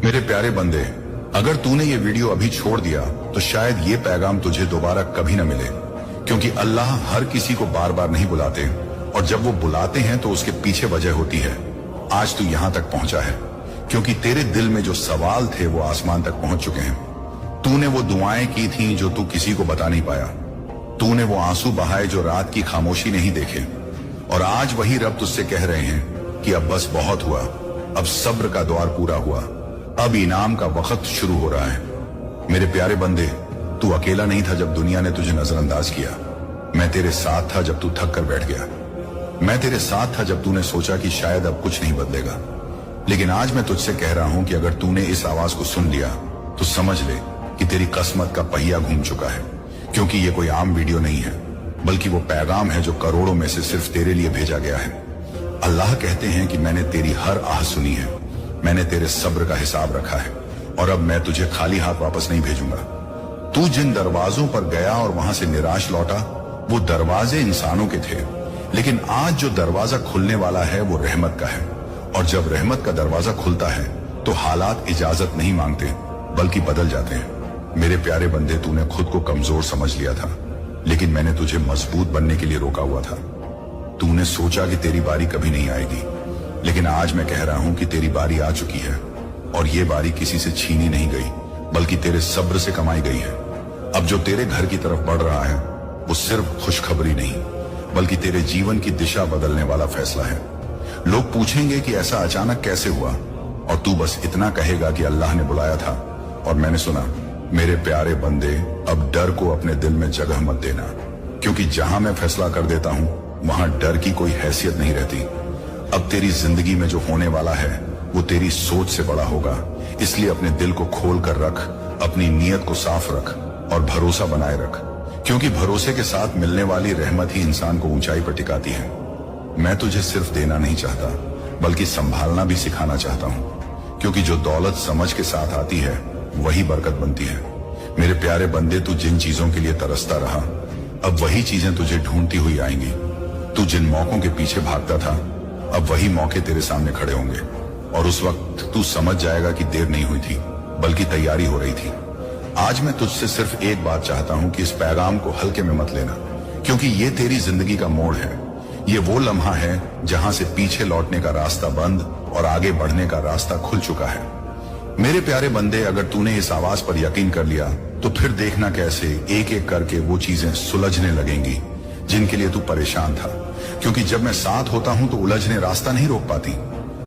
मेरे प्यारे बंदे, अगर तूने ये वीडियो अभी छोड़ दिया तो शायद ये पैगाम तुझे दोबारा कभी न मिले, क्योंकि अल्लाह हर किसी को बार बार नहीं बुलाते, और जब वो बुलाते हैं तो उसके पीछे वजह होती है। आज तू यहां तक पहुंचा है क्योंकि तेरे दिल में जो सवाल थे वो आसमान तक पहुंच चुके हैं। तूने वो दुआएं की थी जो तू किसी को बता नहीं पाया। तूने वो आंसू बहाए जो रात की खामोशी नहीं देखे, और आज वही रब तुझसे कह रहे हैं कि अब बस बहुत हुआ, अब सब्र का द्वार पूरा हुआ, अब इनाम का वक्त शुरू हो रहा है। मेरे प्यारे बंदे, तू अकेला नहीं था जब दुनिया ने तुझे नजरअंदाज किया। मैं तेरे साथ था जब तू थक कर बैठ गया। मैं तेरे साथ था जब तूने सोचा कि शायद अब कुछ नहीं बदलेगा। लेकिन आज मैं तुझसे कह रहा हूं कि अगर तूने इस आवाज को सुन लिया तो समझ ले कि तेरी किस्मत का पहिया घूम चुका है, क्योंकि ये कोई आम वीडियो नहीं है, बल्कि वो पैगाम है जो करोड़ों में से सिर्फ तेरे लिए भेजा गया है। अल्लाह कहते हैं कि मैंने तेरी हर आह सुनी है, मैंने तेरे सब्र का हिसाब रखा है, और अब मैं तुझे खाली हाथ वापस नहीं भेजूंगा। तू जिन दरवाजों पर गया और वहां से निराश लौटा, वो दरवाजे इंसानों के थे, लेकिन आज जो दरवाजा खुलने वाला है वो रहमत का है। और जब रहमत का दरवाजा खुलता है तो हालात इजाजत नहीं मांगते बल्कि बदल जाते हैं। मेरे प्यारे बंदे, तूने खुद को कमजोर समझ लिया था, लेकिन मैंने तुझे मजबूत बनने के लिए रोका हुआ था। तूने सोचा कि तेरी बारी कभी नहीं आएगी, लेकिन आज मैं कह रहा हूं कि तेरी बारी आ चुकी है, और ये बारी किसी से छीनी नहीं गई बल्कि तेरे सब्र से कमाई गई है। अब जो तेरे घर की तरफ बढ़ रहा है वो सिर्फ खुशखबरी नहीं बल्कि तेरे जीवन की दिशा बदलने वाला फैसला है। लोग पूछेंगे कि ऐसा अचानक कैसे हुआ, और तू बस इतना कहेगा कि अल्लाह ने बुलाया था और मैंने सुना। मेरे प्यारे बंदे, अब डर को अपने दिल में जगह मत देना, क्योंकि जहां मैं फैसला कर देता हूं वहां डर की कोई हैसियत नहीं रहती। अब तेरी जिंदगी में जो होने वाला है वो तेरी सोच से बड़ा होगा, इसलिए अपने दिल को खोल कर रख, अपनी नीयत को साफ रख और भरोसा बनाए रख, क्योंकि भरोसे के साथ मिलने वाली रहमत ही इंसान को ऊंचाई पर टिकाती है। मैं तुझे सिर्फ देना नहीं चाहता बल्कि संभालना भी सिखाना चाहता हूं, क्योंकि जो दौलत समझ के साथ आती है वही बरकत बनती है। मेरे प्यारे बंदे, तू जिन चीजों के लिए तरसता रहा, अब वही चीजें तुझे ढूंढती हुई आएंगी। तू जिन मौकों के पीछे भागता था, अब वही मौके तेरे सामने खड़े होंगे, और उस वक्त तू समझ जाएगा कि देर नहीं हुई थी बल्कि तैयारी हो रही थी। आज मैं तुझसे सिर्फ एक बात चाहता हूं कि इस पैगाम को हल्के में मत लेना, क्योंकि ये तेरी जिंदगी का मोड़ है। ये वो लम्हा है जहां से पीछे लौटने का रास्ता बंद और आगे बढ़ने का रास्ता खुल चुका है। मेरे प्यारे बंदे, अगर तूने इस आवाज पर यकीन कर लिया तो फिर देखना कैसे एक एक करके वो चीजें सुलझने लगेंगी जिनके लिए तू परेशान था, क्योंकि जब मैं साथ होता हूं तो उलझने रास्ता नहीं रोक पाती।